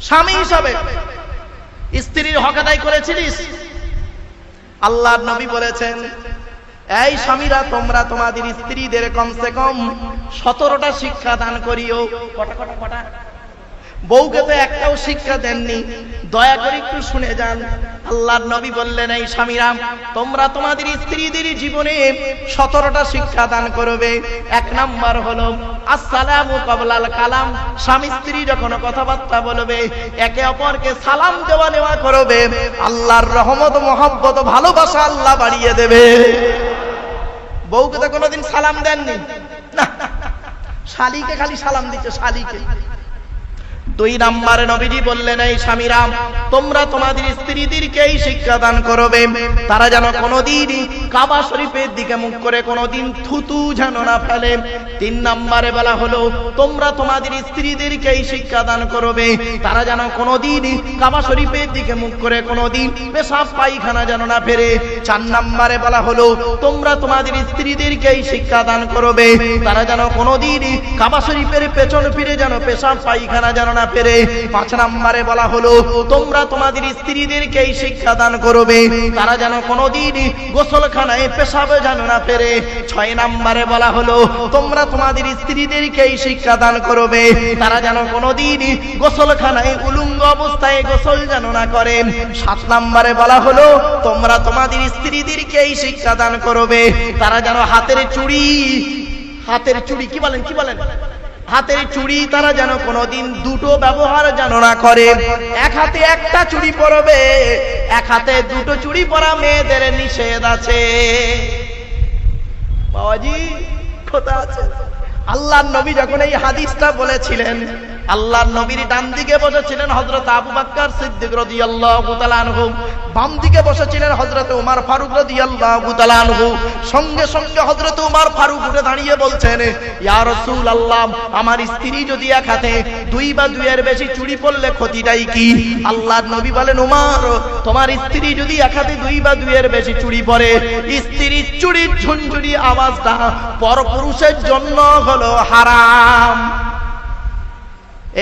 স্বামী হিসাবে স্ত্রীর হক আদায় করেছিলিস? আল্লাহর নবী বলেছেন, এই স্বামীরা তোমরা তোমাদের স্ত্রীদের কমসে কম 17টা শিক্ষা দান করিও। কটা? বউকে তো একটাও শিক্ষা দেননি। দয়া করে একটু শুনে যান। আল্লাহর নবী বললেন, এই স্বামীরা তোমরা তোমাদের স্ত্রীদের জীবনে 17টা শিক্ষা দান করবে। 1 নাম্বার হলো আসসালামু ক্বাবলাল কালাম। স্বামী স্ত্রী যখন কথাবার্তা বলবে একে অপরকে সালাম দেওয়া নেওয়া করবে। আল্লাহর রহমত, মহব্বত, ভালোবাসা আল্লাহ বাড়িয়ে দেবে। বউকে তো কোনোদিন সালাম দেননি না, শালীকে খালি সালাম দিচ্ছে, শালীকে। 2 নম্বরে নবীজি বললেন, এই স্বামীরা তোমরা তোমাদের স্ত্রীদেরকে এই শিক্ষা দান করবে, তারা যেন কোনোদিন কাবা শরীফের দিকে মুখ করে কোনোদিন থুতু যেন না ফেলে। 3 নম্বরে বলা হলো তোমরা তোমাদের স্ত্রীদেরকে এই শিক্ষা দান করবে, তারা যেন কোনোদিন কাবা শরীফের দিকে মুখ করে কোনোদিন পেশাব পায়খানা যেন না ফেরে। 4 নম্বরে বলা হলো তোমরা তোমাদের স্ত্রীদেরকে এই শিক্ষা দান করবে, তারা যেন কোনোদিন কাবা শরীফের পেছন ফিরে যেন পেশাব পায়খানা যেন না ফেরে। 5 নম্বরে বলা হলো তোমরা তোমাদের স্ত্রীদেরকে এই শিক্ষা দান করবে, তারা যেন কোনোদিন গোসলখানায় পেশাবে যেন না ফেরে। 6 নম্বরে বলা হলো তোমরা তোমাদের স্ত্রীদেরকে এই শিক্ষা দান করবে, তারা যেন কোনোদিন গোসলখানায় উলঙ্গ অবস্থায় গোসল যেন না করে। 7 নম্বরে বলা হলো তোমরা তোমাদের স্ত্রীদেরকে এই শিক্ষা দান করবে, তারা যেন হাতের চুড়ি কি বলেন হাতের চুড়ি তারা যেন কোনোদিন দুটো ব্যবহার যেন না করে। এক হাতে একটা চুড়ি পরবে, এক হাতে দুটো চুড়ি পরা মেয়েদের নিষেধ আছে। বাবাজি কোথায় আছে? আল্লাহর নবী যখন এই হাদিসটা বলেছিলেন, আল্লাহর নবীর ডান দিকে বসেছিলেন হযরত আবু বকর সিদ্দিক রাদিয়াল্লাহু তাআলা আনহু, বাম দিকে বসেছিলেন হযরত ওমর ফারুক রাদিয়াল্লাহু তাআলা আনহু। সঙ্গে সঙ্গে হযরত ওমর ফারুক উঠে দাঁড়িয়ে বলছেন, ইয়া রাসূলুল্লাহ, আমার স্ত্রী যদি এক হাতে 2 বা 2 এর বেশি চুড়ি পরলে ক্ষতিটাই কি? আল্লাহর নবী বলেন, ওমর, তোমার স্ত্রী যদি এক হাতে 2 বা 2 এর বেশি চুড়ি পরে, স্ত্রীর চুড়ির ঝুনঝুনি আওয়াজটা পরপুরুষের জন্য হলো হারাম।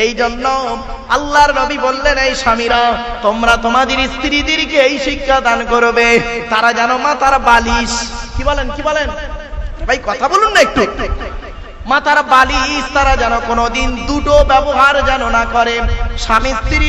এই জন্য আল্লাহর নবী বললেন, এই স্বামীরা তোমরা তোমাদের স্ত্রীদেরকে এই শিক্ষা দান করবে, তারা যেন মাথার বালিশ, কি বলেন ভাই কথা বলুন না একটু, মাথার বালিশ তারা যেন কোনোদিন দুটো ব্যবহার যেন না করে। স্বামী স্ত্রী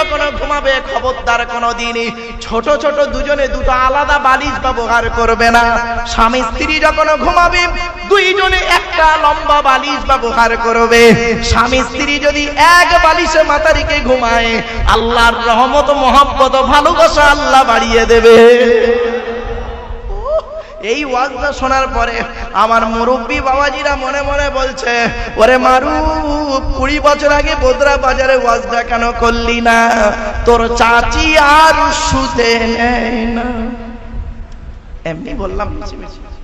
যখন ঘুমাবে খবরদার কোনোদিন ছোট ছোট দুজনে দুটো আলাদা বালিশ ব্যবহার করবে না। স্বামী স্ত্রী যখন ঘুমাবে দুইজনে একটা লম্বা বালিশ ব্যবহার করবে। স্বামী স্ত্রী যদি এক বালিশে মাথা রেখে ঘুমায়, আল্লাহর রহমত, মহব্বত, ভালোবাসা আল্লাহ বাড়িয়ে দেবে। এই ওয়াজটা শোনার পরে আমার মুরব্বী বাবাজিরা মনে মনে বলছে, ওরে মারুফ, 20 বছর আগে বোদরা বাজারে ওয়াজটা কেন করলি না? তোর চাচি আর শুতে নেয় না। এমনি বললাম,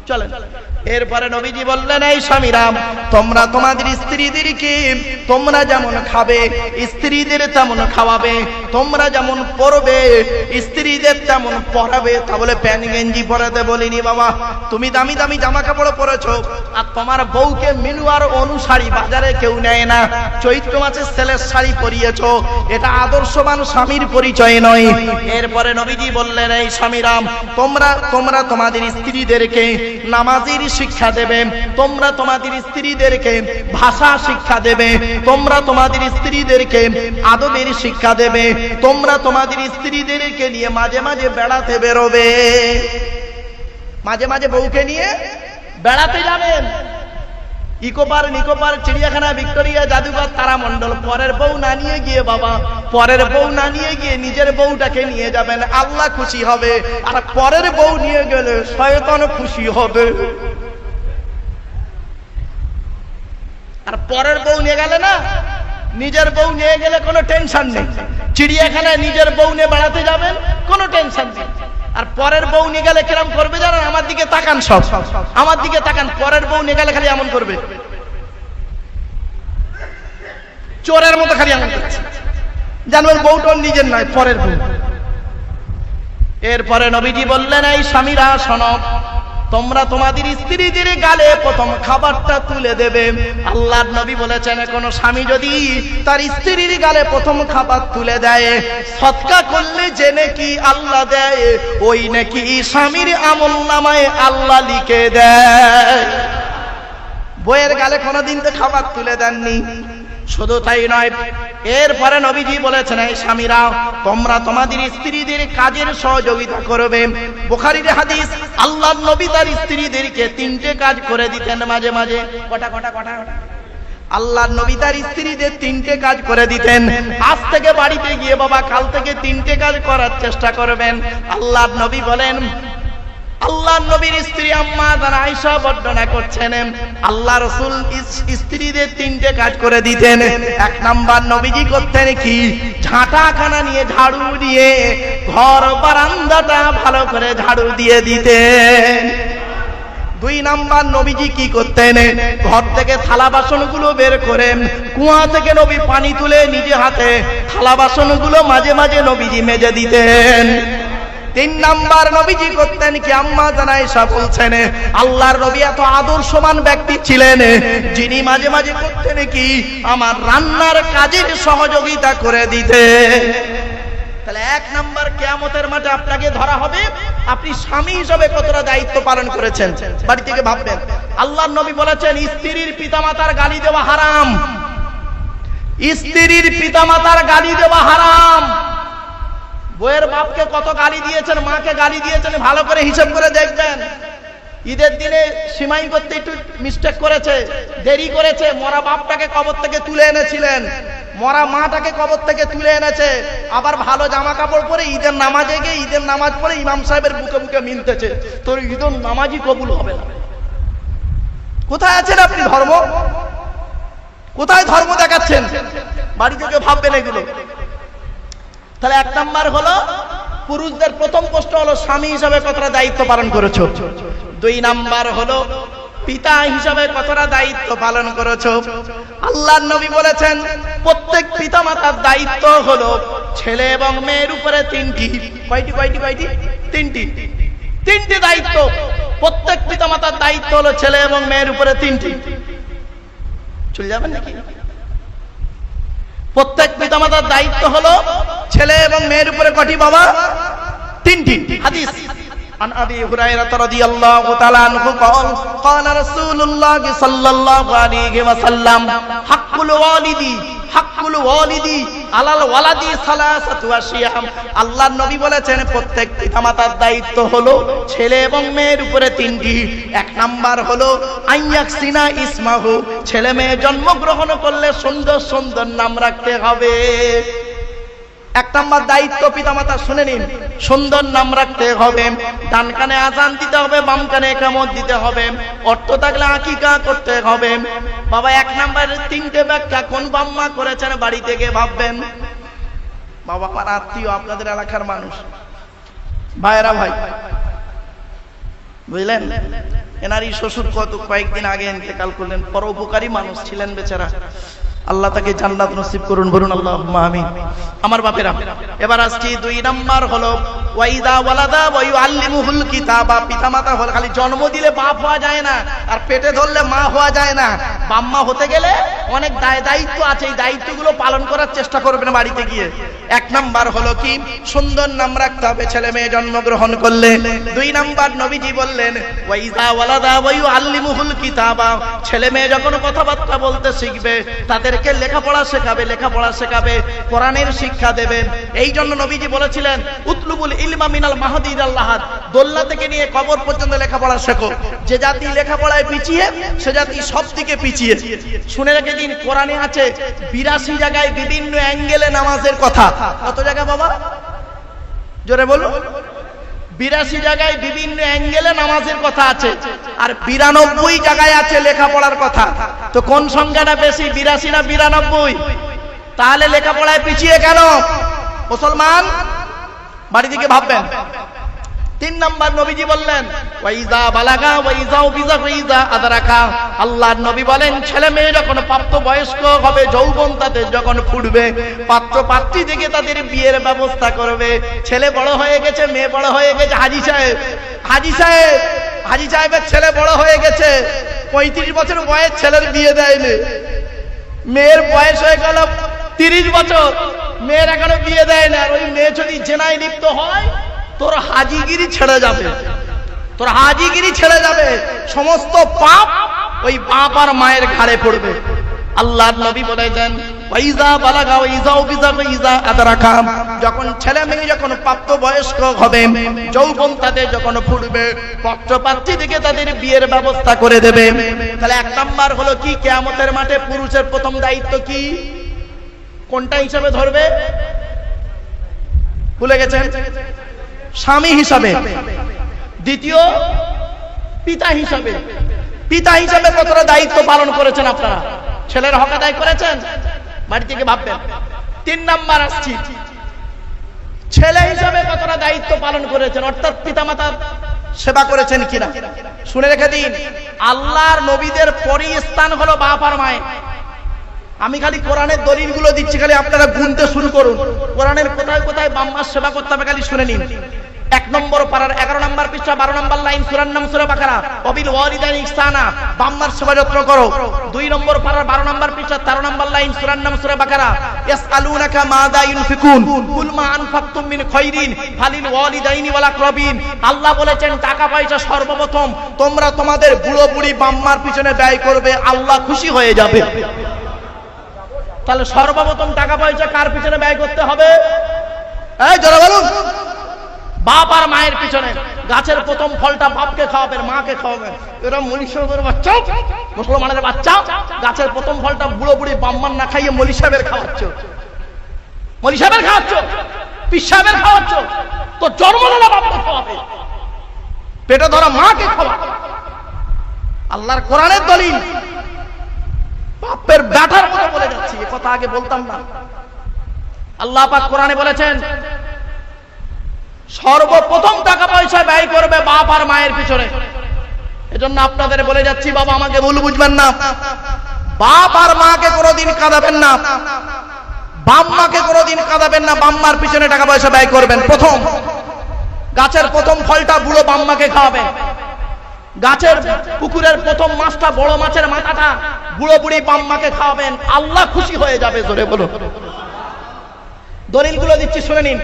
চলেন। এরপরে নবীজি বললেন, এই স্বামীরা তোমরা তোমাদের স্ত্রীদেরকে তোমরা যেমন খাবে স্ত্রীদের তেমন খাওয়াবে, তোমরা যেমন পরবে স্ত্রীদের তেমন পরাবে। তাহলে প্যান্ট গেঞ্জি পরাতে বলিনি বাবা, তুমি দামি দামি জামা কাপড় পরেছো আর তোমার বউকে মিলুয়ার অনুসারী বাজারে কেউ নেয় না, চৈত্র মাসের সেলের শাড়ি পরিয়েছো, এটা আদর্শবান স্বামীর পরিচয় নয়। এরপরে নবীজি বললেন, এই স্বামীরা তোমরা তোমাদের স্ত্রীদেরকে নামাজের শিক্ষা দেবে, তোমরা তোমাদের স্ত্রীদেরকে ভাষা শিক্ষা দেবে, তোমরা তোমাদের স্ত্রীদেরকে আদবের শিক্ষা দেবে, তোমরা তোমাদের স্ত্রীদেরকে নিয়ে মাঝে মাঝে বেড়াতে বেরোবে। মাঝে মাঝে বউকে নিয়ে বেড়াতে যাবেন, ইকোপার, নিকোপার, চিড়িয়াখানা, ভিক্টোরিয়া, জাদুঘর, তারামণ্ডল। পরের বউ না নিয়ে গিয়ে নিজের বউটাকে নিয়ে যাবেন, আল্লাহ খুশি হবে। আর পরের বউ নিয়ে গেলে শয়তান খুশি হবে। আর পরের বউ নিয়ে গেলে না, নিজের বউ নিয়ে গেলে কোনো টেনশন নেই। চিড়িয়াখানায় নিজের বউ নিয়ে বেড়াতে যাবেন, কোনো টেনশন নেই। আর পরের বউ নিয়ে গেলে কিরম করবে জানেন? আমার দিকে তাকান, সব আমার দিকে তাকান। পরের বউ নিয়ে গেলে খালি এমন করবে, চোরের মতো খালি এমন করছে, জানবেন বউটা নিজের নয়, পরের বউ। এরপরে নবীজি বললেন, এই স্বামীরা শোনো, তোমরা তোমাদের স্ত্রীদের গালে প্রথম খাবারটা তুলে দেবে। আল্লাহর নবী বলেছেন কোন স্বামী যদি তার স্ত্রীর গালে প্রথম খাবার তুলে দেয়, সদকা করলে যে নাকি আল্লাহ দেয়, ওই নাকি স্বামীর আমলনামায় আল্লাহ লিখে দেয়। বইয়ের গালে কোনোদিন তো খাবার তুলে দেননি। শুধু তাই নয়, এরপরে নবীজি বলেছেন এই স্বামীরা তোমরা তোমাদের স্ত্রীদের কাজের সহযোগিতা করবে। বুখারীর হাদিস, আল্লাহর নবী তার স্ত্রীদেরকে 3টে কাজ করে দিতেন মাঝে মাঝে। কটা আল্লাহর নবী তার স্ত্রীদের 3টে কাজ করে দিতেন। আজ থেকে বাড়িতে গিয়ে বাবা কাল থেকে 3টে কাজ করার চেষ্টা করবেন। আল্লাহর নবী বলেন, আল্লাহর নবীর স্ত্রী আম্মা জানা আয়েশা বর্ণনা করছেন আল্লাহ রাসূল স্ত্রীদের 3টে কাজ করে দিতেন। 1 নাম্বার নবীজি করতেন কি, ঝাঁটাখানা নিয়ে ঝাড়ু দিয়ে ঘর বারান্দাটা ভালো করে ঝাড়ু দিয়ে দিতেন। 2 নাম্বার নবীজি কি করতেন, ঘর থেকে থালা বাসনগুলো বের করে কুয়া থেকে নবী পানি তুলে নিজে হাতে থালা বাসনগুলো মাঝে মাঝে নবীজি মেজে দিতেন। 3 নাম্বার নবীজি করতেন কি, আম্মা জানা আয়েশা বলছেন আল্লাহর নবী এত আদর্শবান ব্যক্তি ছিলেন যিনি মাঝে মাঝে করতেন কি, আমার রান্নার কাজের সহযোগিতা করে দিতে। তাহলে 1 নাম্বার কিয়ামতের মাঠে আপনাকে ধরা হবে আপনি স্বামী হিসেবে কতটা দায়িত্ব পালন করেছেন। বাড়ি থেকে ভাববেন, আল্লাহর নবী বলেছেন স্ত্রীর পিতামাতার গালি দেওয়া হারাম। স্ত্রীর পিতামাতার গালি দেওয়া হারাম। বইয়ের বাপকে কত গালি দিয়েছেন, মাকে গালি দিয়েছেন, ভালো করে হিসাব করে দেখবেন। ঈদের দিনে সিমাই করতে একটু মিস্টেক করেছে, দেরি করেছে, মরা বাপটাকে কবর থেকে তুলে এনেছিলেন, মরা মাটাকে কবর থেকে তুলে এনেছে, আবার ভালো জামা কাপড় পরে ঈদের নামাজে গিয়ে ঈদের নামাজ পড়ে ইমাম সাহেবের বুকে বুকে মিলতেছে, তোর ঈদের নামাজই কবুল হবে না। কোথায় আছেন আপনি ধর্ম? কোথায় ধর্ম দেখাচ্ছেন? বাড়ি থেকে ভাববেন এগুলো। তাহলে 1 নাম্বার হলো পুরুষদের প্রথম প্রশ্ন হলো স্বামী হিসাবে কতটা দায়িত্ব পালন করেছো। 2 নাম্বার হলো পিতা হিসাবে কতটা দায়িত্ব পালন করেছো। আল্লাহর নবী বলেছেন প্রত্যেক পিতামাতার দায়িত্ব হলো ছেলে এবং মেয়ের উপরে 3টি। কয়টি? 3টি দায়িত্ব। প্রত্যেক পিতামাতার দায়িত্ব হলো ছেলে এবং মেয়ের উপরে 3টি। চলে যাবেন নাকি? প্রত্যেক পিতামাতার দায়িত্ব হলো ছেলে এবং মেয়ের উপরে কটি বাবা? 3টি। হাদিস عن أبي هريرة رضي الله تعالى عنه قال قال رسول الله صلى الله عليه وسلم حق الوالد على الولد ثلاثة أشياء। আল্লাহর নবী বলেছেন প্রত্যেক পিতামাতার দায়িত্ব হলো ছেলে এবং মেয়ের উপরে 3টি। 1 নাম্বার হলো আইয়াকসিনা ইসমাহু, ছেলে মেয়ে জন্মগ্রহণ করলে সুন্দর সুন্দর নাম রাখতে হবে। 1 নাম্বার দায়িত্ব পিতামাতা, শুনে নিন, সুন্দর নাম রাখতে হবে। ডান কানে আযান দিতে হবে, বাম কানে ইকামত দিতে হবে, অর্থ থাকলে আকিকা করতে হবে। বাবা 1 নাম্বারের 3টে ব্যাখ্যা কোন বাম্মা করেছেন বাড়ি থেকে ভাববেন। বাবা আমার আত্মীয়, আপনাদের এলাকার মানুষ, ভাইরা ভাই, বুঝলেন, এনারই শ্বশুর কয়েকদিন আগে ইন্তেকাল করলেন। পরোপকারী মানুষ ছিলেন বেচারা, আল্লাহ তাকে জান্নাত নসিব করুন, বলুন আল্লাহুম্মা আমিন। আমার বাপেরা, এবার আসছি 2 নাম্বার হলো ওয়াইদা ওয়ালাদা ওয়া ইউআল্লিমুহুল কিতাবা। পিতামাতা হল খালি জন্ম দিলে বাপ হওয়া যায় না, আর পেটে ধরলে মা হওয়া যায় না। বাম্মা হতে গেলে অনেক দায়িত্ব আছে, এই দায়িত্বগুলো পালন করার চেষ্টা করবেন বাড়িতে গিয়ে। 1 নাম্বার হলো কি, সুন্দর নাম রাখতে হবে ছেলে মেয়ে জন্মগ্রহণ করলে। 2 নাম্বার নবীজি বললেন ওয়াইদা ওয়ালাদা ওয়া ইউআল্লিমুহুল কিতাবা, ছেলে মেয়ে যখন কথাবার্তা বলতে শিখবে তাদেরকে লেখাপড়া শেখাবে, কোরআনের শিক্ষা দেবে। এই জন্য নবীজি বলেছিলেন উতলুবুল ইলমা মিনাল মাহদি ইলাল লাহাদ, দোলনা থেকে নিয়ে কবর পর্যন্ত লেখাপড়া শেখো। যে জাতি লেখাপড়ায় পিছিয়ে সে জাতি সব দিকে পিছিয়ে। শুনে রেখে দিন, কোরআনে আছে 82 জায়গায় বিভিন্ন অ্যাঙ্গেলে নামাজের কথা। কত জায়গা বাবা? জোরে বলুন। 82 জায়গায় বিভিন্ন অ্যাঙ্গেলে নামাজের কথা আছে, আর 92 জায়গায় আছে লেখাপড়ার কথা। তো কোন সংখ্যাটা বেশি, 82 না 92? তাহলে লেখাপড়ায় পিছিয়ে কেন মুসলমান? বাড়ি থেকে ভাববেন। 3 নাম্বার নবীজি বললেন ওয়াইজা বালাগা ওয়াইজাউ বিজা আদরাকা। আল্লাহর নবী বলেন ছেলে মেয়ে যখন প্রাপ্ত বয়স্ক হবে, যৌবন তাদের যখন ফুটবে, পাত্র পাত্রী দেখে তাদের বিয়ের ব্যবস্থা করবে। ছেলে বড় হয়ে গেছে, মেয়ে বড় হয়ে গেছে, হাজি সাহেব হাজি সাহেবের ছেলে বড় হয়ে গেছে, 35 বছর বয়স, ছেলের বিয়ে দেয়নি। মেয়ের বয়স হয়ে গেল 30 বছর, মেয়ের এখনো বিয়ে দেয় না। আর ওই মেয়ে যদি জেনায় লিপ্ত হয়, তোর হাজিগিরি ছেড়ে যাবে, তোর হাজিগিরি ছেড়ে যাবে, সমস্ত পাপ ওই বাপ আর মায়ের ঘাড়ে পড়বে। আল্লাহর নবী বলেছেন, ওয়াইজা বালাগা ওয়াইজা উবিজা ওয়াইজা আদরাকা, যখন ছেলে মেয়ে যখন প্রাপ্ত বয়স্ক হবে, যৌবন তাদের যখন ফুটবে, পত্রপাত্রী থেকে তাদের বিয়ের ব্যবস্থা করে দেবে। তাহলে 1 নাম্বার হলো কি, কিয়ামতের মাঠে পুরুষের প্রথম দায়িত্ব কি, কোনটা হিসাবে ধরবে? ভুলে গেছেন? স্বামী হিসাবে। দ্বিতীয়, পিতা হিসাবে। পিতা হিসাবে কতটা দায়িত্ব পালন করেছেন আপনারা? ছেলের হক আদায় করেছেন? বাড়ি থেকে ভাববেন। 3 নাম্বার আসছি, ছেলে হিসাবে কতটা দায়িত্ব পালন করেছেন, অর্থাৎ পিতামাতার সেবা করেছেন কিনা। শুনে রেখে দিন, আল্লাহর নবীদের পরই স্থান হলো বাপ আর মায়ের। আমি খালি কোরআনের দলিলগুলো দিচ্ছি, খালি আপনারা গুনতে শুরু করুন। কোরআনের কোথায় কোথায় বাম্মার সেবা করতে হবে খালি শুনে নিন। 1 নম্বর পারার 11 নম্বর পৃষ্ঠা 12 নম্বর লাইন, সূরার নাম সূরা বাকারা, ওয়াবিল ওয়ালিদাইনি ইহসানা, বাম্মার সেবা যত্ন করো। 2 নম্বর পারার 12 নম্বর পৃষ্ঠা 13 নম্বর লাইন, সূরার নাম সূরা বাকারা, ইয়াসআলুনাকা মাযা ইউনফিকুন কুল মা আনফাকতুম মিন খায়রিন ফালিল ওয়ালিদাইনি ওয়াল আকরাবিন। আল্লাহ বলেছেন, টাকা পয়সা সর্বপ্রথম তোমরা তোমাদের বুড়ো বুড়ি বাম্মার পিছনে ব্যয় করবে, আল্লাহ খুশি হয়ে যাবে। তাহলে সর্বপ্রথম টাকা পয়সা কার পিছনে ব্যয় করতে হবে? এই জোরে বলুন, বাপ আর মায়ের পিছনে। গাছের প্রথম ফলটা বাপকে খাওয়াবেন, মাকে খাওয়াবেন। এরা মনীষের বাচ্চা, মুসলমানের বাচ্চা, গাছের প্রথম ফলটা বুড়ো বুড়ি বাম্মান না খাইয়ে মলি সাহেবের খাওয়াচ্ছ, মলি সাহেবের খাওয়াচ্ছ, পীর সাহেবের খাওয়াচ্ছ। তো জন্মদাতা বাপকে খাওয়াবে, পেটে ধরা মাকে খাওয়া। আল্লাহর কোরআনের দলিল। বাপের ব্যাটার কথা বলে যাচ্ছি, এ কথা আগে বলতাম না। আল্লাহ পাক কোরআনে বলেছেন, সর্বপ্রথম টাকা পয়সা ব্যয় করবে বাপ আর মায়ের পিছনে। এজন্য আপনাদের বলে যাচ্ছি, বাবা আমাকে ভুল বুঝবেন না, বাপ আর মাকে কোনোদিন কাঁদাবেন না, বাম্মাকে কোনোদিন কাঁদাবেন না। বাম্মার পিছনে টাকা পয়সা ব্যয় করবেন। প্রথম গাছের প্রথম ফলটা বুড়ো বাম্মাকে খাওয়াবেন। গাছের পুকুরের প্রথম মাছটা, বড় মাছের মাথাটা বুড়ো বুড়ি বাম্মাকে খাওয়াবেন, আল্লাহ খুশি হয়ে যাবে। জোরে বলো। দলিলগুলো দিচ্ছি শুনে নিন।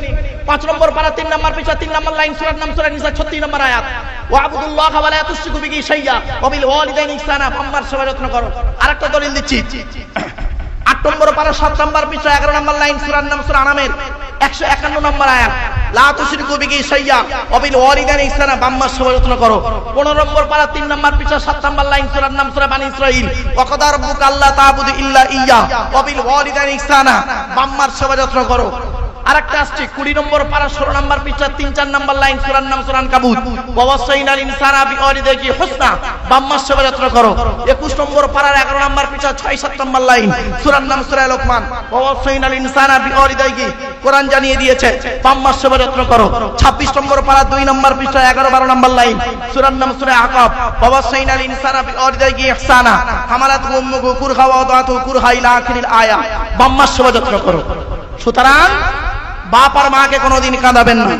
5 নম্বর পারা 3 নম্বর পৃষ্ঠা 3 নম্বর লাইন, সূরা নাম সূরা নিসা 36 নম্বর আয়াত, ওয়াবুদুল্লাহ ওয়া লা তুশরিকু বিহি শাইয়্যা ওয়া বিল ওয়ালিদাইনি ইহসানা, বাম্মার সেবা যত্ন করো। আরেকটা দলিল দিচ্ছি, 8 নম্বর পারা 7 নম্বর পৃষ্ঠা 11 নম্বর লাইন, সূরা নাম সূরা আনামের 151 নম্বর আয়াত, লা তুশরিকু বিহি শাইয়্যা ওয়া বিল ওয়ালিদাইনি ইহসানা, বাম্মার সেবা যত্ন করো। 15 নম্বর পারা 3 নম্বর পৃষ্ঠা 7 নম্বর লাইন, সূরা নাম সূরা বানী ইসরাঈল, ওয়া কাদা রাব্বুকা আল্লা তা'বুদু ইল্লা ইয়্যা ওয়া বিল ওয়ালিদাইনি ইহসানা, বাম্মার সেবা যত্ন করো। আরেকটা আসছে 20 নম্বর পারা 16 নম্বর পৃষ্ঠা 3-4 নম্বর লাইন, সূরার নাম সূরা আনকাবুত, ওয়া ওয়াসাইনাল ইনসানা বিওয়ালিদাইহি হুসনা, বাম্মার সেবা যত্ন করো। 21 নম্বর পারার 11 নম্বর পৃষ্ঠা 6-7 নম্বর লাইন, সূরার নাম সূরা লোকমান, ওয়া ওয়াসাইনাল ইনসানা বিওয়ালিদাইহি, কোরআন জানিয়ে দিয়েছে বাম্মার সেবা যত্ন করো। 26 নম্বর পারা 2 নম্বর পৃষ্ঠা 11-12 নম্বর লাইন, সূরার নাম সূরা আকাব, ওয়া ওয়াসাইনাল ইনসানা বিওয়ালিদাইহি ইহসানা হামালাতহু উম্মুহু কুরহা ওয়া ওয়াদাতুহু কুরহা ইলা আখিরিল আয়া, বাম্মার সেবা যত্ন করো। সুতরাং বাপ আর মাকে কোনোদিন কাঁদাবেন না।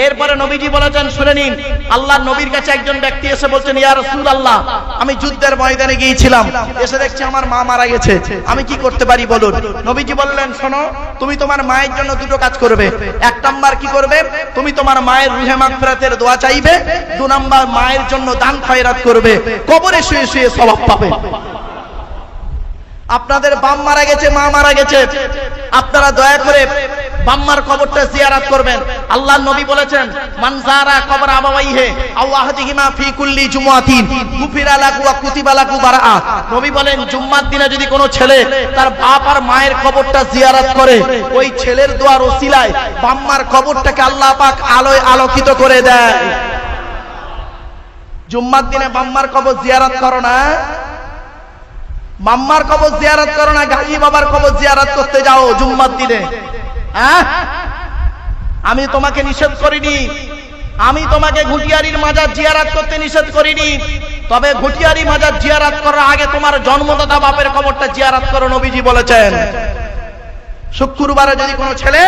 এরপরে নবীজি বলেছেন, শুনে নিন, আল্লাহর নবীর কাছে একজন ব্যক্তি এসে বলছেন, ইয়া রাসূলুল্লাহ, আমি যুদ্ধের ময়দানে গিয়েছিলাম, এসে দেখছি আমার মা মারা গেছে, আমি কি করতে পারি বলুন। নবীজি বললেন, শোনো, তুমি তোমার মায়ের জন্য 2টো কাজ করবে। 1 নাম্বার কি করবে? তুমি তোমার মায়ের রুহে মাগফিরাতের দোয়া চাইবে। 2 নাম্বার মায়ের জন্য দান খয়রাত করবে, কবরে শুয়ে শুয়ে সওয়াব পাবে। আপনাদের বাপ মারা গেছে, মা মারা গেছে, আপনারা দয়া করে বাম্মার কবরটা জিয়ারত করবেন। আল্লাহর নবী বলেছেন, মান যারা কবর আবাওয়াইহি আও আহাদিহিমা ফি কুল্লি জুমআতিন গুফিরা লাহু ওয়া কুতিবা লাহু বারাআত। নবী বলেন, জুম্মার দিনে যদি কোনো ছেলে তার বাপ আর মায়ের কবরটা জিয়ারত করে, ওই ছেলের দোয়ার ওসিলায় বাম্মার কবরটাকে আল্লাহ পাক আলোয় আলোকিত করে দেয়। জুম্মার দিনে বাম্মার কবর জিয়ারত করো না, বাম্মার কবর জিয়ারত করো না, গাজী বাবার কবর জিয়ারত করতে যাও জুম্মার দিনে। আমি তোমাকে নিষেধ করিনি, আমি তোমাকে ঘুটিয়ারির মাজার জিয়ারত করতে নিষেধ করিনি, তবে ঘুটিয়ারি মাজার জিয়ারত করার আগে তোমার জন্মদাতা বাপের কবরটা জিয়ারত করো, নবীজি বলেছেন। শুক্রবারে যদি কোনো ছেলে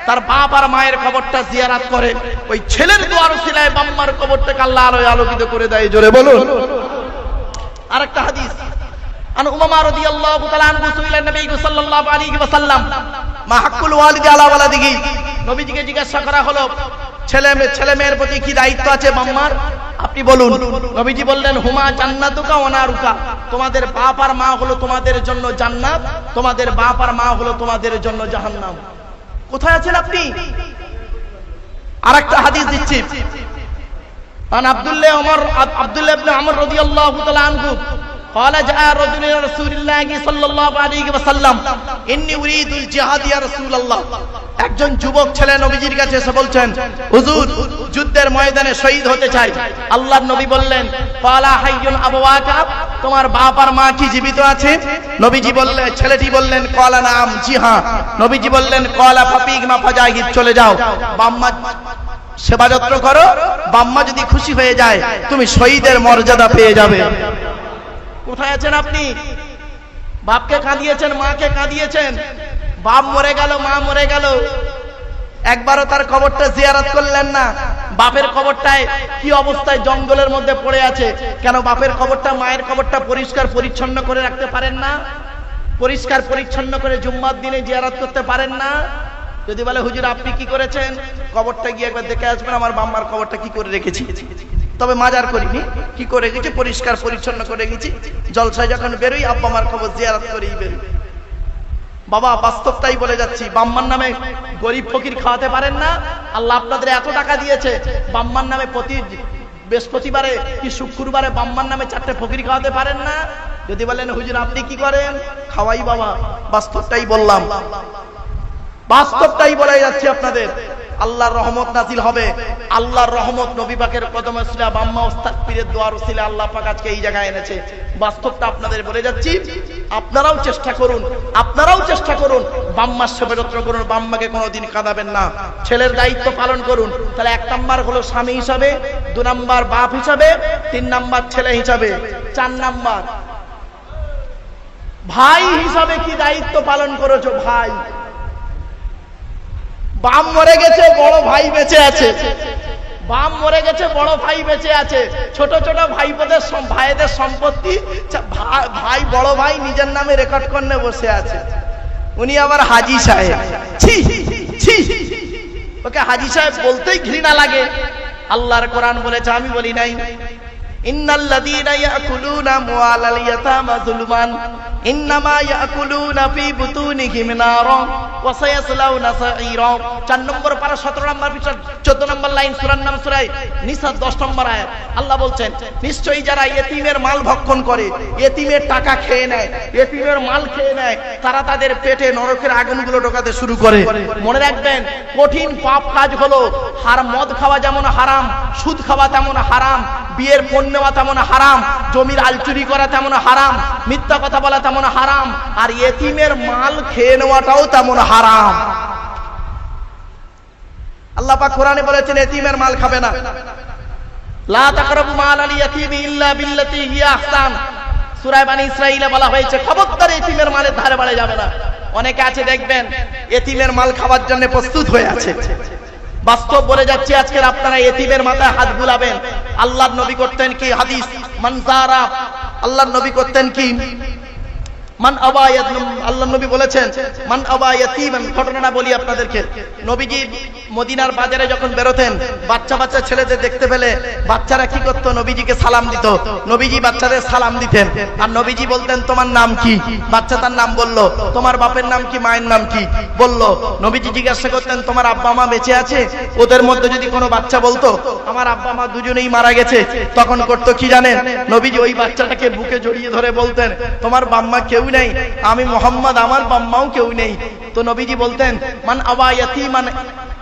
তার বাপ আর মায়ের কবরটা জিয়ারত করে, ওই ছেলের দোয়ার উসিলায় বাম্মার কবরটাকে আল্লাহ আলোয় আলোকিত করে দেয়। জোরে বলুন। আরেকটা হাদিস, আন উমামা রাদিয়াল্লাহু তাআলা আনহু সুইলা নবী সাল্লাল্লাহু আলাইহি ওয়াসাল্লাম মা হাক্কুল ওয়ালিদি আলা ওয়ালাদিহি, নবীজিকে জিজ্ঞাসা করা হলো ছেলে মেয়ের প্রতি কি দায়িত্ব আছে বাম্মার, আপনি বলুন। নবীজি বললেন হুমা জান্নাতুকা ওয়া নারুকা, তোমাদের বাপ আর মা হলো তোমাদের জন্য জান্নাত, তোমাদের বাপ আর মা হলো তোমাদের জন্য জাহান্নাম। কোথায় আছেন আপনি? আরেকটা হাদিস দিচ্ছি, আন আব্দুল্লাহ ইবনে আমর রাদিয়াল্লাহু তাআলা আনহু قال جاء رجل الى رسول الله صلى الله عليه وسلم اني اريد الجهاد يا رسول الله, একজন যুবক ছেলে নবীজির কাছে এসে বলছেন হুজুর যুদ্ধের ময়দানে শহীদ হতে চাই। আল্লাহর নবী বললেন ক্বালা হাইয়ুন আবওয়াকা, তোমার বাপ আর মা কি জীবিত আছে? নবীজি বললেন, ছেলেটি বললেন ক্বালা নাম, জি হ্যাঁ। নবীজি বললেন ক্বালা ফাতিগমা ফাজাহিদ, চলে যাও বাম্মা সেবা যত্ন করো, বাম্মা যদি খুশি হয়ে যায় তুমি শহীদের মর্যাদা পেয়ে যাবে। কোথায় আছেন আপনি? বাপকে কাঁদিয়েছেন, মাকে কাঁদিয়েছেন, বাপ মরে গেল, মা মরে গেল, একবারও তার কবরটা জিয়ারত করলেন না। বাপের কবরটায় কি অবস্থায় জঙ্গলের মধ্যে পড়ে আছে, কেন বাপের কবরটা মায়ের কবরটা পরিষ্কার পরিচ্ছন্ন করে রাখতে পারেন না? পরিষ্কার পরিচ্ছন্ন করে জুম্মার দিনে জিয়ারত করতে পারেন না? যদি বলে হুজুর আপনি কি করেছেন, কবরটা গিয়ে একবার দেখে আসবেন আমার বাম্মার কবরটা কি করে রেখেছি, তবে মাজার করিনি, কি করে গেছি পরিষ্কার পরিচ্ছন্ন করে গেছি, জলসায় যখন বেরোই আব্বা মার কবর জিয়ারত করেই বেরোই। বাবা বাস্তবটাই বলে যাচ্ছি, বাম্মার নামে গরিব ফকির খাওয়াতে পারেন না? আল্লাহ আপনাদের এত টাকা দিয়েছে, বাম্মার নামে প্রতি বৃহস্পতিবারে কি শুক্রবারে বাম্মার নামে 4টে ফকির খাওয়াতে পারেন না? যদি বলেন হুজুর আপনি কি করেন, খাওয়াই বাবা। বাস্তবটাই বললাম, বাস্তবটাই বলে যাচ্ছে আপনাদের। আল্লাহর রহমত নাজিল হবে, আল্লাহর রহমত নবী পাকের কদম উসিলা বাম্মা ওস্তাদ পীরের দোয়ার উসিলা আল্লাহ পাক আজকে এই জায়গায় এনেছে। বাস্তবটা আপনাদের বলে যাচ্ছি, আপনারাও চেষ্টা করুন, আপনারাও চেষ্টা করুন, বাম্মার সেবা যত্ন করুন, বাম্মাকে কোনোদিন কাঁদাবেন না, ছেলের দায়িত্ব পালন করুন। তাহলে 1 নাম্বার হলো স্বামী হিসাবে, 2 নাম্বার বাপ হিসাবে, 3 নাম্বার ছেলে হিসাবে, 4 নাম্বার ভাই হিসাবে কি দায়িত্ব পালন করেছো? ভাই, বাপ মরে গেছে, বড় ভাই বেঁচে আছে, বাপ মরে গেছে, বড় ভাই বেঁচে আছে, ছোট ছোট ভাইদের সম্পত্তি ভাই বড় ভাই নিজের নামে রেকর্ড করে বসে আছে, উনি আবার হাজি সাহেব। ছি ছি, ওকে হাজি সাহেব বলতেই ঘৃণা লাগে। আল্লাহর কোরআন বলেছে, আমি বলি নাই, ইন্নাল্লাযীনা ইয়াকুলুনা আমওয়ালাল ইয়াতামা যুলমান ইন্নামা ইয়াকুলুনা ফি বুতুনিহিম নারা ওয়া সায়াসলাউনা সাঈরা। 4 নম্বর পারা 17 নম্বর পৃষ্ঠা 14 নম্বর লাইন, সূরার নাম সূরা নিসা 10 নম্বর আয়াত। আল্লাহ বলছেন নিশ্চয়ই যারা ইয়েতিমের মাল ভক্ষণ করে, ইয়েতিমের টাকা খেয়ে নেয়, ইয়েতিমের মাল খেয়ে নেয়, তারা তাদের পেটে নরকের আগুনগুলো ঢোকাতে শুরু করে। মনে রাখবেন, কঠিন পাপ কাজ হলো মদ খাওয়া যেমন হারাম, সুদ খাওয়া তেমন হারাম, বিয়ের পণ্য নেওয়া তেমন হারাম, জমির আলচুরি করা তেমন হারাম, মিথ্যা কথা বলা তেমন হারাম, আর ইয়েতিমের মাল খেয়ে নেওয়াটাও তেমন হারাম। আল্লাহ পাক কোরআনে বলেছেন ইয়েতিমের মাল খাবে না, লা তাকরাবু মালাল ইয়াতীমি ইল্লা বিল্লাতী হিয়া আহসান। সূরা বনী ইসরাঈলে বলা হয়েছে খবরদার ইয়েতিমের মালের ধারে বাড়ে যাবে না। অনেকে আছে দেখবেন ইয়েতিমের মাল খাওয়ার জন্য প্রস্তুত হয়ে আছে। বাস্তব বলে যাচ্ছে, আজকের আপনারা ইয়েতিমের মাথায় হাত বুলাবেন। আল্লাহর নবী করতেন কি, হাদিস মানজারা, আল্লাহর নবী করতেন কি, মান আবা ইয়াতিম, আল্লাহর নবী বলেছেন মান আবা ইয়াতিমান। ঘটনাটা বলি আপনাদেরকে, নবীজি মদিনার বাজারে যখন বেরোতেন, বাচ্চা বাচ্চা ছেলেদের দেখতে পেলে বাচ্চারা কি করত, নবীজিকে সালাম দিত। নবীজি বাচ্চাদের সালাম দিতেন, আর নবীজি বলতেন তোমার নাম কি? বাচ্চা তার নাম বলল। তোমার বাপের নাম কি, মায়ের নাম কি বলল। নবীজি জিজ্ঞাসা করতেন তোমার আব্বা মা বেঁচে আছে? ওদের মধ্যে যদি কোনো বাচ্চা বলতো আমার আব্বা মা দুজনেই মারা গেছে, তখন করতো কি জানেন, নবীজি ওই বাচ্চাটাকে বুকে জড়িয়ে ধরে বলতেন তোমার বাম্মা কেউ নেই, আমি মোহাম্মদ, আমার বাম্মাও কেউ নেই। তো নবীজি বলতেন মান আবা ইয়াতীমান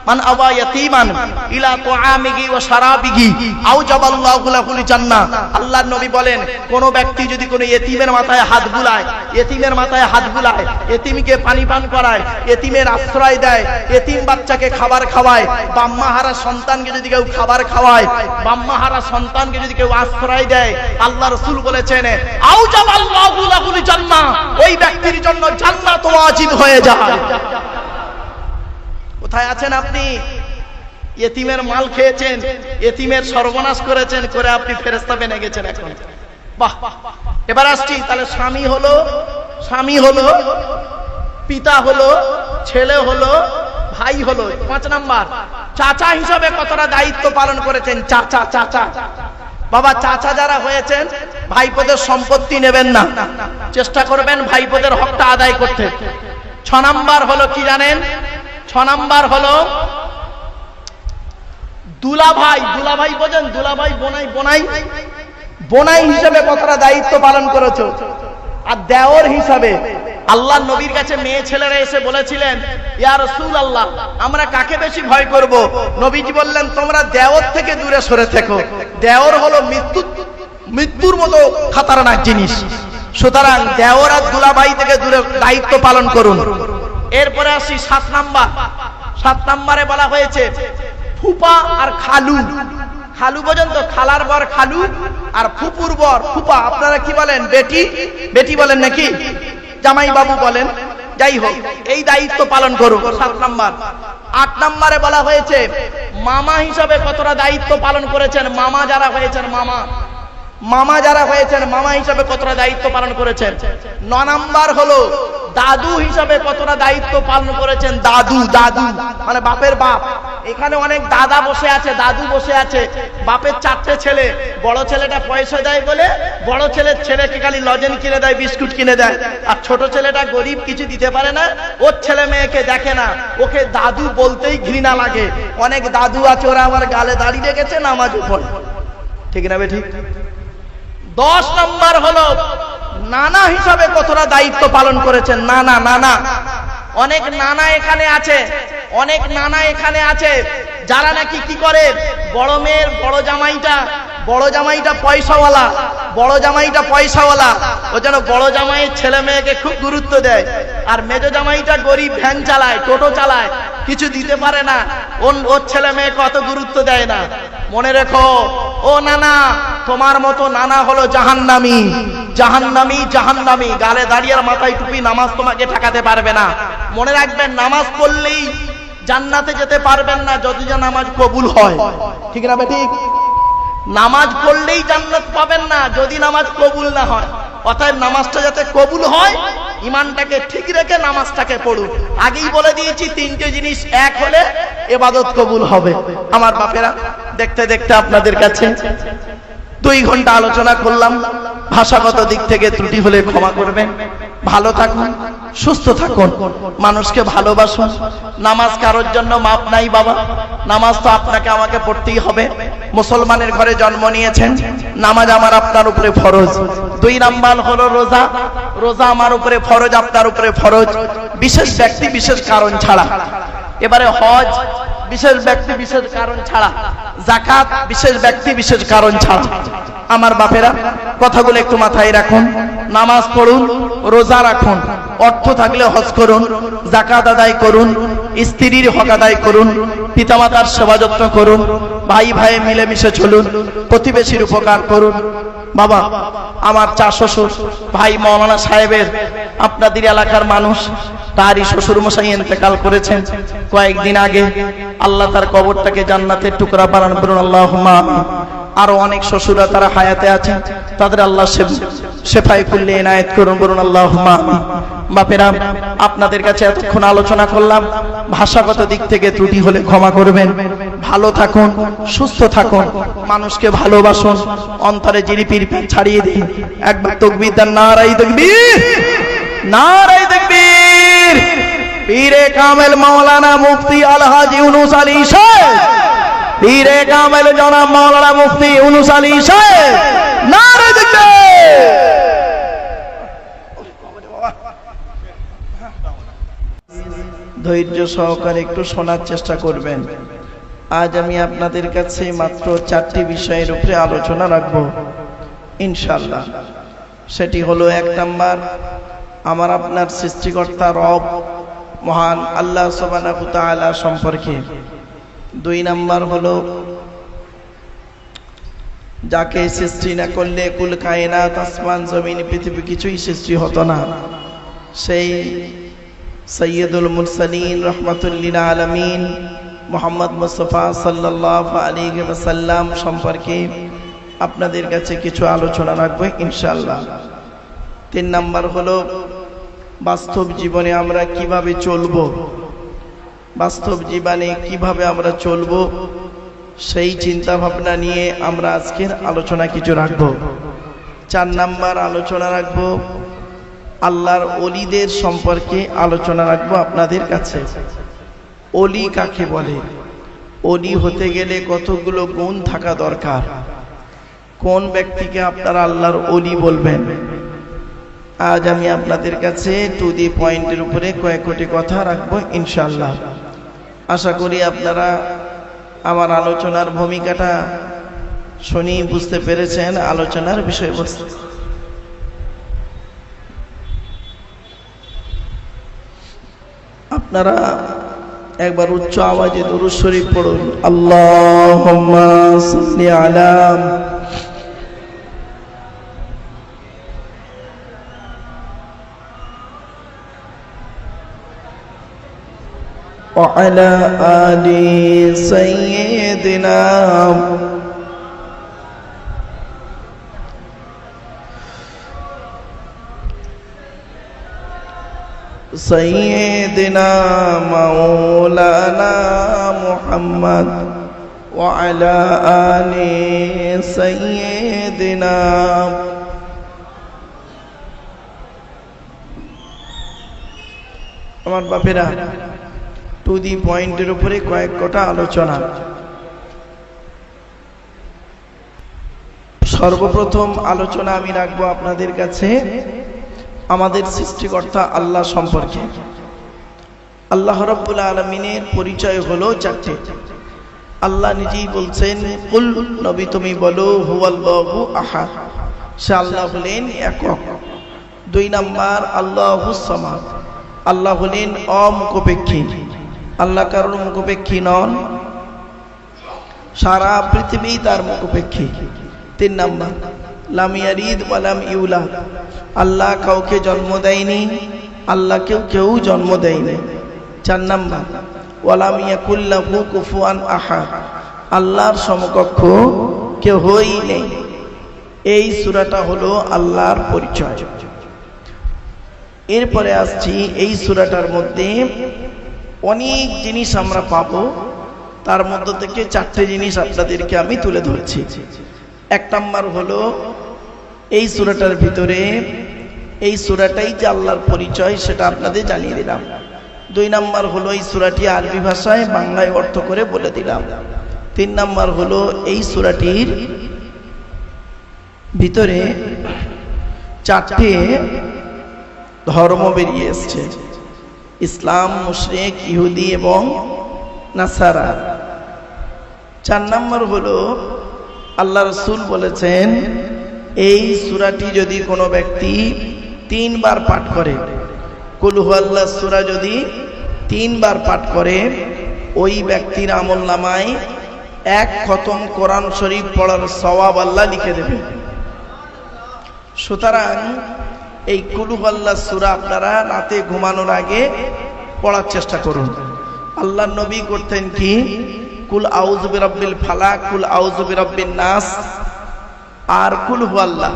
মান আবা ইয়াতীমান ইলা তুআমিহি ওয়া শারাবিহি আওজাবাল্লাহু লাহুল জান্নাহ। আল্লাহর নবী বলেন কোন ব্যক্তি যদি কোনো ইয়েতিমের মাথায় হাত বুলায়, ইয়েতিমের মাথায় হাত বুলায়, ইয়েতিমকে পানি পান করায়, ইয়েতিমের আশ্রয় দেয়, ইয়েতিম বাচ্চাকে খাবার খাওয়ায়, বাম্মাহারা সন্তানকে যদি কেউ খাবার খাওয়ায়, বাম্মাহারা সন্তানকে যদি কেউ আশ্রয় দেয়, আল্লাহ রাসূল বলেছেন আওজাবাল্লাহু লাহুল জান্নাহ, ওই ব্যক্তির জন্য জান্নাত ওয়াজিব হয়ে যায়। কোথায় আছেন আপনি? এতিমের মাল খেয়েছেন, এতিমের সর্বনাশ করেছেন, করে আপনি ফেরেশতা বেনে গেছেন এখন। বাহ, এবার আসছি, তাহলে স্বামী হলো, পিতা হলো, ছেলে হলো, ভাই হলো। 5 নাম্বার, চাচা হিসাবে কতটা দায়িত্ব পালন করেছেন? চাচা বাবা, চাচা যারা হয়েছেন ভাইপোদের সম্পত্তি নেবেন না, চেষ্টা করবেন ভাইপোদের হকটা আদায় করতে। 6 নাম্বার হলো কি জানেন? 6 নাম্বার হলো দুলাভাই বোঝেন? দুলাভাই, বোনাই হিসেবে কতটা দায়িত্ব পালন করেছো। আর দেওর হিসাবে আল্লাহর নবীর কাছে মেয়ে ছেলেরা এসে বলেছিলেন, ইয়া রাসূলুল্লাহ, আমরা কাকে বেশি ভয় করব? নবীজি বললেন, তোমরা দেওর থেকে দূরে সরে থেকো। দেওর হলো মৃত্যুর মতো খতরনাক জিনিস। সুতরাং দেওর আর দুলাভাই থেকে দূরে দায়িত্ব পালন করুন। এরপরে আসি 7 নাম্বার। 7 নাম্বারে বলা হয়েছে ফুপা আর খালু। খালু বোঝেন তো? খালার বর খালু, আর ফুপুর বর ফুপা। আপনারা কি বলেন? বেটি বলেন নাকি? জামাই বাবু বলেন। যাই হোক, এই দায়িত্ব পালন করুন। 7 নাম্বার। 8 নাম্বারে বলা হয়েছে মামা হিসাবে কতটা দায়িত্ব পালন করেছেন। মামা যারা হয়েছেন, মামা হিসাবে কতটা দায়িত্ব পালন করেছেন। 9 নাম্বার হলো দাদু হিসাবে কতটা দায়িত্ব পালন করেছেন। দাদু মানে বাপের বাপ। এখানে অনেক দাদা বসে আছে, দাদু বসে আছে। বাপের 4টে ছেলে, বড় ছেলেটা পয়সা দেয় বলে বড় ছেলেকে খালি লজেন কিনে দেয়, বিস্কুট কিনে দেয়। আর ছোট ছেলেটা গরিব, কিছু দিতে পারে না, ওর ছেলে মেয়েকে দেখে না, ওকে দাদু বলতেই ঘৃণা লাগে। অনেক দাদু আছে, ওরা আমার গালে দাঁড়িয়ে রেখেছে, নামাজও পড়ে। ঠিক না বে? ঠিক। 10 নাম্বার হলো নানা হিসাবে কতটা দায়িত্ব পালন করেছেন। নানা অনেক নানা এখানে আছে যারা নাকি কি করে, বড় মেয়ের বড় জামাইটা পয়সাওয়ালা, ও যেন বড় জামাইয়ের ছেলে মেয়েকে খুব গুরুত্ব দেয়। আর মেজো জামাইটা গরিব, ভ্যান চালায়, টোটো চালায়, কিছু দিতে পারে না, ওর ছেলে মেয়েকে অত গুরুত্ব দেয় না। মনে রেখো ও নানা, তোমার মতো নানা হলো জাহান্নামী। গালে দাঁড়িয়ে আর মাথায় টুপি, নামাজ তোমাকে ঠেকাতে পারবে না। মনে রাখবেন, নামাজ পড়লেই জান্নাতে যেতে পারবেন না যদি নামাজ কবুল হয়। ঠিক না ঠিক? নামাজ পড়লেই জান্নাত পাবেন না যদি নামাজ কবুল না হয়। অতএব নামাজটা যাতে কবুল হয়, ঈমানটাকে ঠিক রেখে নামাজটাকে পড়ুন। আগেই বলে দিয়েছি, 3টে জিনিস এক হলে ইবাদত কবুল হবে। আমার বাপেরা, দেখতে দেখতে আপনাদের কাছে 2 ঘন্টা আলোচনা করলাম। ভাষাগত দিক থেকে ত্রুটি হলে ক্ষমা করবেন। ভালো থাকুন, সুস্থ থাকুন, মানুষকে ভালোবাসুন। নামাজ কারোর জন্য মাপ নাই বাবা, নামাজ তো আপনাকে আমাকে পড়তেই হবে। মুসলমানের ঘরে জন্ম নিয়েছেন, নামাজ আমার আপনার উপরে ফরজ। 2 নাম্বার হলো রোজা আমার উপরে ফরজ, আপনার উপরে ফরজ, বিশেষ ব্যক্তি বিশেষ কারণ ছাড়া। এবারে হজ বিশেষ ব্যক্তি বিশেষ কারণ ছাড়া, যাকাত বিশেষ ব্যক্তি বিশেষ কারণ ছাড়া। আমার বাপেরা, কথাগুলো একটু মাথায় রাখুন। নামাজ পড়ুন, রোজা রাখুন, অর্থ থাকলে হজ করুন, যাকাত আদায় করুন, স্ত্রীর হক আদায় করুন, পিতামাতার সেবা যত্ন করুন, ভাই মিলেমিশে চলুন, প্রতিবেশীর উপকার করুন। বাবা, আমার 4 শ্বশুর ভাই মাওলানা সাহেবের, আপনাদের এলাকার মানুষ, তারই শ্বশুর মশাই ইন্তেকাল করেছেন কয়েকদিন আগে। আল্লাহ তার কবরটাকে জান্নাতের টুকরা বানান করুন, আল্লাহুম্মা আমিন। আরো অনেক শ্বশুরা তারা হায়াতে আছেন, তাদের আল্লাহ শেফায়ে কুল্লি ইনায়েত করুন, বলুন আল্লাহুম্মা আমিন। বাপেরা, আপনাদের কাছে এতক্ষণ আলোচনা করলাম, ভাষাগত দিক থেকে ত্রুটি হলে ক্ষমা করবেন। ভালো থাকুন, সুস্থ থাকুন, মানুষকে ভালোবাসুন, অন্তরে জিরিপির ছাড়িয়ে দিন। একবার তাকবীর দেন, নারায়ে তাকবীর, নারায়ে তাকবীর। পীরে কামেল মাওলানা মুফতি আলহাজি ইউনুস আলী সাহেব, পীরে কামেল জনাব মাওলানা মুফতি ইউনুস আলী সাহেব, নারায়ে তাকবীর। ধৈর্য সহকারে একটু শোনার চেষ্টা করবেন। আজ আমি আপনাদের কাছে মাত্র 4টি বিষয়ের উপরে আলোচনা রাখবো ইনশাআল্লাহ। সেটি হলো 1 নাম্বার, আমার আপনার সৃষ্টিকর্তা রব মহান আল্লাহ সুবহানাহু ওয়া তাআলা সম্পর্কে। 2 নাম্বার হলো যাকে সৃষ্টি না করলে কুল কায়নাত, আসমান জমিন পৃথিবী কিছুই সৃষ্টি হতো না, সেই সৈয়দুল মুরসালিন রাহমাতুল লিল আলামিন মুহাম্মদ মুস্তাফা সাল্লাল্লাহু আলাইহি ওয়াসাল্লাম সম্পর্কে আপনাদের কাছে কিছু আলোচনা রাখবো ইনশাআল্লাহ। 3 নাম্বার হলো বাস্তব জীবনে আমরা কিভাবে চলবো, বাস্তব জীবনে কিভাবে আমরা চলবো সেই চিন্তা ভাবনা নিয়ে আমরা আজকের আলোচনা কিছু রাখবো। 4 নাম্বার আলোচনা রাখবো আল্লাহর ওলিদের সম্পর্কে আলোচনা রাখবো আপনাদের কাছে। ওলি কাকে বলে, ওলি হতে গেলে কতগুলো গুণ থাকা দরকার, কোন ব্যক্তিকে আপনারা আল্লাহর ওলি বলবেন, আজ আমি আপনাদের কাছে টু দি পয়েন্টের উপরে কয়েকটি কথা রাখবো ইনশাআল্লাহ। আশা করি আপনারা আমার আলোচনার ভূমিকাটা শুনি বুঝতে পেরেছেন আলোচনার বিষয়বস্তু। আপনারা একবার উচ্চ আওয়াজে দুরূদ শরীফ পড়ুন। আল্লাহুম্মা সাল্লি আলা ওয়া আলা আলি সাইয়্যিদিনা سيدنا مولانا محمد وعلى آل سيدنا আমার বাপেরা টু দি পয়েন্টের উপরে কয়েকটা আলোচনা। সর্বপ্রথম আলোচনা আমি রাখবো আপনাদের কাছে আমাদের সৃষ্টিকর্তা আল্লাহ সম্পর্কে। আল্লাহ রাব্বুল আলামিনের পরিচয় হলো 4টে। আল্লাহ নিজেই বলছেন, কুল নবী তুমি বলো হুয়াল্লাহু আহাদ, সে আল্লাহ হলেন একক। 2 নাম্বার আল্লাহুস সামাদ, আল্লাহ হলেন অমুখপেক্ষী, আল্লাহ কারোর মুখপেক্ষী নন, সারা পৃথিবী তার মুখপেক্ষী। 3 নাম্বার লাম ইয়ালিদ ওয়া লাম ইউলাদ, আল্লাহ কাউকে জন্ম দেয়নি, আল্লাহ কেউ জন্ম দেয়নি। 4 নাম্বার ওয়ালাম ইয়াকুল লাহু কুফুয়ান আহাদ, আল্লাহর সমকক্ষ কেউই নেই। এই সূরাটা হলো আল্লাহর পরিচয়। এরপরে আসছি এই সূরাটার মধ্যে অনেক জিনিস আমরা পাবো, তার মধ্য থেকে 4টে জিনিস আপনাদেরকে আমি তুলে ধরেছি। 1 নাম্বার হলো এই সূরাটার ভিতরে এই সূরাটাই যে আল্লাহর পরিচয় সেটা আপনাদের জানিয়ে দিলাম। 2 নাম্বার হলো এই সূরাটি আরবি ভাষায় বাংলায় অর্থ করে বলে দিলাম। 3 নাম্বার হলো এই সূরাটির ভিতরে 4টে ধর্ম বেরিয়ে এসছে, ইসলাম, মুশরিক, ইহুদি এবং নাসারা। 4 নাম্বার হলো আল্লাহ রাসূল বলেছেন এই সূরাটি যদি কোনো ব্যক্তি 3 বার পাঠ করে, কুল হুয়াল্লাহ সূরা যদি 3 বার পাঠ করে, ওই ব্যক্তির আমলনামায় 1 খতম কোরআন শরীফ পড়ার সওয়াব আল্লাহ লিখে দেবে। সুতরাং এই কুল হুয়াল্লাহ সূরা আপনারা রাতে ঘুমানোর আগে পড়ার চেষ্টা করুন। আল্লাহর নবী করতেন কি, কুল আউযু বিরাব্বিল ফালাক, কুল আউযু বিরাব্বিন নাস আর কুল হুয়াল্লাহ,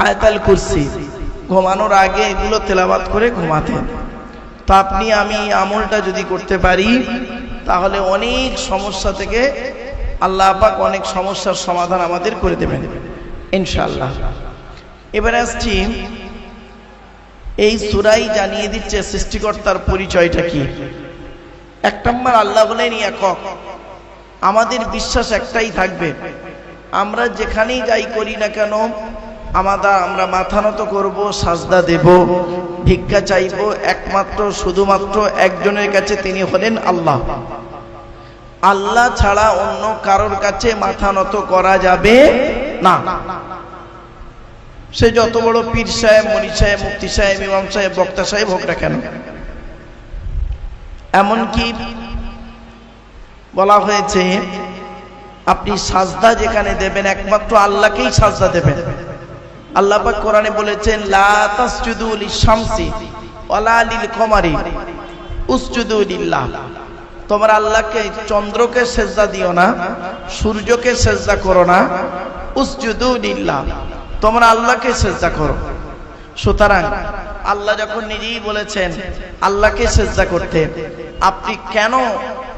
আয়াতুল কুরসি ঘুমানোর আগে এগুলো তেলাওয়াত করে ঘুমাতেন। তো আপনি আমি আমলটা যদি করতে পারি তাহলে অনেক সমস্যা থেকে আল্লাহ পাক অনেক সমস্যার সমাধান আমাদের করে দেবেন ইনশাআল্লাহ। এবারে আসছি এই সূরাই জানিয়ে দিচ্ছে সৃষ্টিকর্তার পরিচয়টা কি। 1 নাম্বার আল্লাহ বলেন একক, আমাদের বিশ্বাস একটাই থাকবে, আমরা যেখানেই যাই করি না কেন আমরা মাথা নত করবো, সাজদা দেব, ভিক্ষা চাইব একমাত্র শুধুমাত্র একজনের কাছে, তিনি হলেন আল্লাহ। আল্লাহ ছাড়া অন্য কারোর কাছে মাথা নত করা যাবে না। সে যত বড় পীর সাহেব, মনি সাহেব, মুফতি সাহেব, ইমাম সাহেব, বক্তা সাহেব হোক না কেন। এমনকি বলা হয়েছে আপনি সাজদা যেখানে দেবেন একমাত্র আল্লাহকেই সাজদা দেবেন। আল্লাহ পাক কোরআনে বলেছেন লা তাসজুদু লিশ-শামসি ওয়ালা লিল কমারি উসজুদু লিল্লাহ, তোমরা আল্লাহকে চন্দ্রকে সেজদা দিও না, সূর্যকে সেজদা করো না, উসজুদু লিল্লাহ, তোমরা আল্লাহকে সেজদা করো। সুতরাং আল্লাহ যখন নিজেই বলেছেন আল্লাহকে সেজদা করতে, আপনি কেন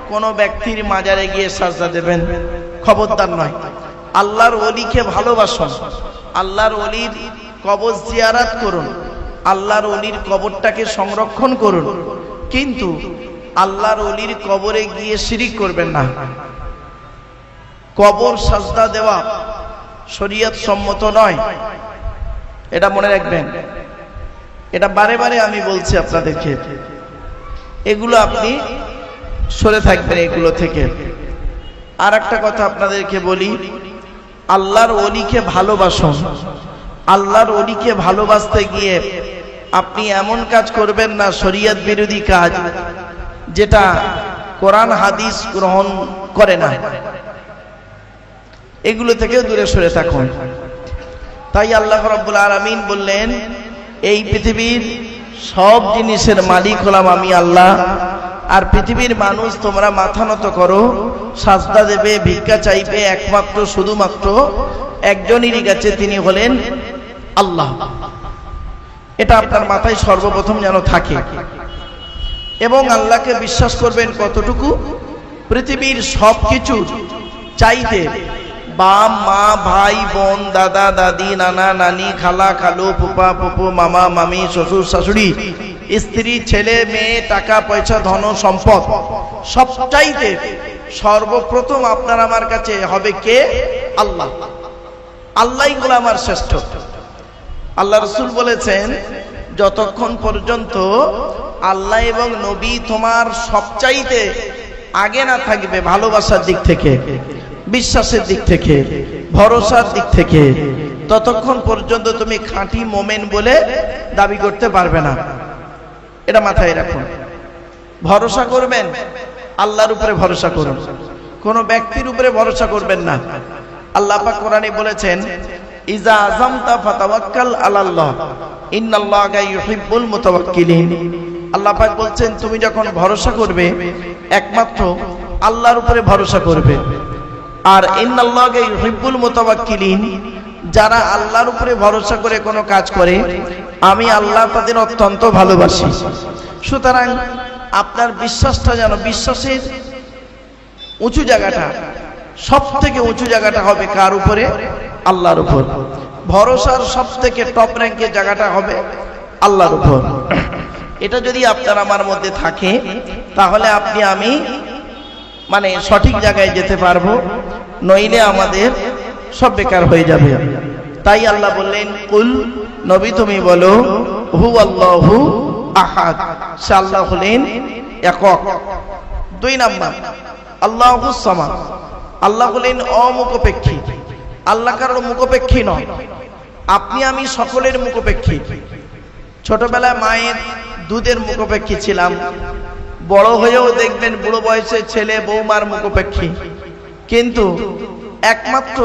কোন ব্যক্তির মাজারে গিয়ে সাজদা দেবেন? খবরদার নয়। আল্লাহর ওলিকে ভালোবাসুন, আল্লাহর ওলির কবর জিয়ারত করুন, আল্লাহর ওলির কবরটাকে সংরক্ষণ করুন, কিন্তু আল্লাহর ওলির কবরে গিয়ে শিরিক করবেন না। কবর সাজদা দেওয়া শরীয়ত সম্মত নয়, এটা মনে রাখবেন। এটা বারে বারে আমি বলছি আপনাদেরকে, এগুলো আপনি সরে থাকবেন এগুলো থেকে। আর একটা কথা আপনাদেরকে বলি, আল্লাহর ওলিকে ভালোবাসুন। আল্লাহর ওলিকে ভালোবাসতে গিয়ে আপনি এমন কাজ করবেন না শরীয়ত বিরোধী কাজ, যেটা কোরআন হাদিস গ্রহণ করে না, এগুলো থেকেও দূরে সরে থাকুন। তাই আল্লাহ রাব্বুল আলামিন বললেন, এই পৃথিবীর সব জিনিসের মালিক হলাম আমি আল্লাহ, আর পৃথিবীর মানুষ তোমরা মাথা নত করো, সাজদা দেবে, ভিক্ষা চাইবে একমাত্র শুধুমাত্র একজনেরই কাছে, তিনি হলেন আল্লাহ। এটা আপনার মাথায় সর্বপ্রথম যেন থাকে। এবং আল্লাহকে বিশ্বাস করবেন কতটুকু? পৃথিবীর সবকিছু চাইতে বাপ মা ভাই বোন দাদা দাদি নানা নানি খালা খালু ফুপা ফুপু মামা মামি শ্বশুর শাশুড়ি স্ত্রী ছেলে মেয়ে টাকা পয়সা ধন সম্পদ সব চাইতে সর্বপ্রথম আপনার আমার কাছে হবে কে? আল্লাহ। আল্লাহই হলো আমার শ্রেষ্ঠ। আল্লাহ রাসূল বলেছেন, যতক্ষণ পর্যন্ত আল্লাহ এবং নবী তোমার সবচাইতে আগে না থাকবে, ভালোবাসার দিক থেকে, বিশ্বাসের দিক থেকে, ভরসার দিক থেকে, ততক্ষণ পর্যন্ত তুমি খাঁটি মোমেন বলে দাবি করতে পারবে না। এটা মাথায় রাখুন। ভরসা করবেন আল্লাহর উপরে ভরসা করুন, কোন ব্যক্তির উপরে ভরসা করবেন না। আল্লাহ পাক কোরআনে বলেছেন, ইজা আযামতা ফাতাওয়াক্কাল আলাল্লাহ ইন্নাল্লাহা ইউহিব্বুল মুতাওয়াক্কিলিন। আল্লাহ পাক বলছেন, তুমি যখন ভরসা করবে একমাত্র আল্লাহর উপরে ভরসা করবে। আর ইন্নাল্লাহা ইউহিব্বুল মুতাওয়াক্কিলিন, যারা আল্লাহর উপরে ভরসা করে কোনো কাজ করে, আমি আল্লাহ তাদের অত্যন্ত ভালোবাসি। সুতরাং আপনার বিশ্বাসটা যেন, বিশ্বাসের উঁচু জায়গাটা, সব থেকে উঁচু জায়গাটা হবে কার উপরে? আল্লাহর উপর। ভরসার সব থেকে টপ র্যাঙ্কের জায়গাটা হবে আল্লাহর উপর। এটা যদি আপনার আমার মধ্যে থাকে, তাহলে আপনি আমি মানে সঠিক জায়গায় যেতে পারবো, নইলে আমাদের সব বেকার হয়ে যাবে। তাই আল্লাহ বললেন, কুল, নবী তুমি বলো, হু আল্লাহু আহাদ, সে আল্লাহ হলেন একক। 2 নাম্বার, আল্লাহুস সামাদ, আল্লাহ হলেন অমুখপেক্ষী। আল্লাহ কারোর মুখপেক্ষী নয়, আপনি আমি সকলের মুখপেক্ষী। ছোটবেলায় মায়ের দুধের মুখপেক্ষী ছিলাম, বড় হয়েও দেখবেন বুড়ো বয়সে ছেলে বৌমার মুখপেক্ষী। কিন্তু একমাত্র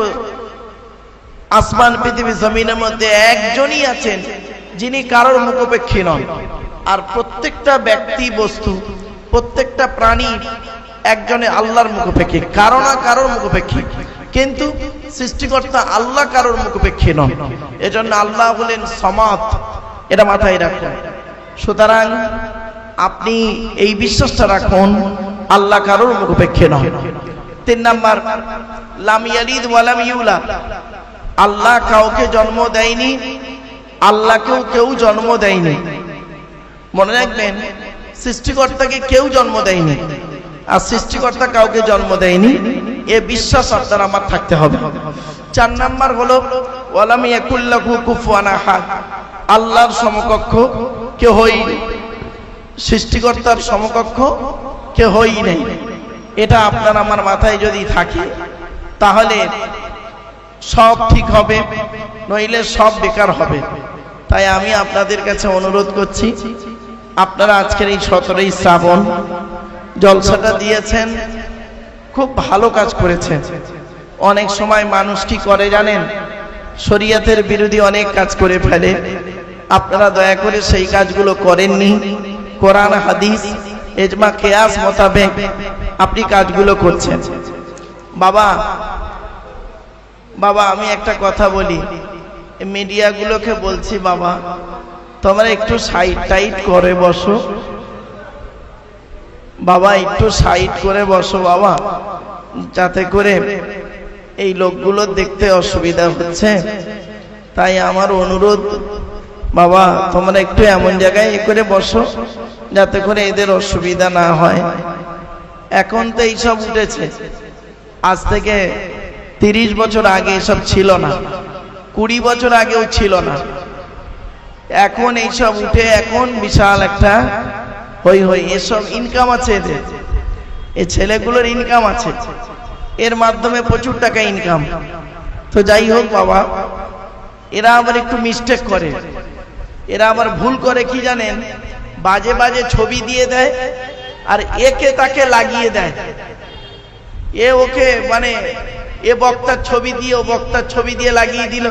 আসমান পৃথিবী জমিনের মধ্যে একজনই আছেন যিনি কারোর মুখপেক্ষী নন। আর প্রত্যেকটা ব্যক্তি বস্তু, প্রত্যেকটা প্রাণী একজনে আল্লাহর মুখপেক্ষী, কারো না কারোর মুখপেক্ষী। কিন্তু সৃষ্টিকর্তা আল্লাহ কারোর মুখপেক্ষী নন, এজন্য আল্লাহ হলেন সমাদ। এটা মাথায় রাখুন। সুতরাং আপনি এই বিশ্বাসটা রাখুন, আল্লাহ কারোর মুখপেক্ষী নয়। 3 নাম্বার, লাম ইয়ালিদ ওয়া লাম ইউলাদ, আল্লাহ কাউকে জন্ম দেয়নি, আল্লাহকেও কেউ জন্ম দেয়নি। মনে রাখবেন, সৃষ্টিকর্তাকে কেউ জন্ম দেয়নি, আর সৃষ্টিকর্তা কাউকে জন্ম দেয়নি, এ বিশ্বাস আপনার আমার থাকতে হবে। 4 নাম্বার হলো ওয়া লাম ইয়াকুল লাহু কুফুয়ান আহাদ, আল্লাহর সমকক্ষ কেউই, সৃষ্টিকর্তার সমকক্ষ কেউই নেই। এটা আপনার আমার মাথায় যদি থাকে, তাহলে সব ঠিক হবে, নইলে সব বেকার হবে। তাই আমি আপনাদের কাছে অনুরোধ করছি, আপনারা আজকের এই 17ই শ্রাবণ জলসাটা দিয়েছেন, খুব ভালো কাজ করেছেন। অনেক সময় মানুষ কি করে জানেন, শরীয়তের বিরোধী অনেক কাজ করে ফেলে। আপনারা দয়া করে সেই কাজগুলো করেননি। কোরআন হাদিস ইজমা কিয়াস মোতাবেক আপনি কাজগুলো করছেন। বাবা বাবা আমি একটা কথা বলি, মিডিয়াগুলোকে বলছি, বাবা তোমরা একটু সাইড টাইট করে বসো বাবা, একটু সাইড করে বসো বাবা, যাতে করে এই লোকগুলো দেখতে অসুবিধা হচ্ছে। তাই আমার অনুরোধ বাবা, তোমরা একটু এমন জায়গায় করে বসো যাতে করে এদের অসুবিধা না হয়। এখন তো এইসব উঠেছে, আজ থেকে 30 বছর আগে এসব ছিল না, 20 বছর আগেও ছিল না। এখন এইসব উঠে এখন বিশাল একটা হই হই। এসব ইনকাম আছে এদের, এই ছেলেগুলোর ইনকাম আছে, এর মাধ্যমে প্রচুর টাকা ইনকাম। তো যাই হোক বাবা, এরা আবার একটু মিস্টেক করে, এরা আবার ভুল করে কি জানেন, বাজে বাজে ছবি দিয়ে দেয় আর একে তাকে লাগিয়ে দেয়। এ ওকে মানে এ বক্তার ছবি দিয়ে ও বক্তার ছবি দিয়ে লাগিয়ে দিল,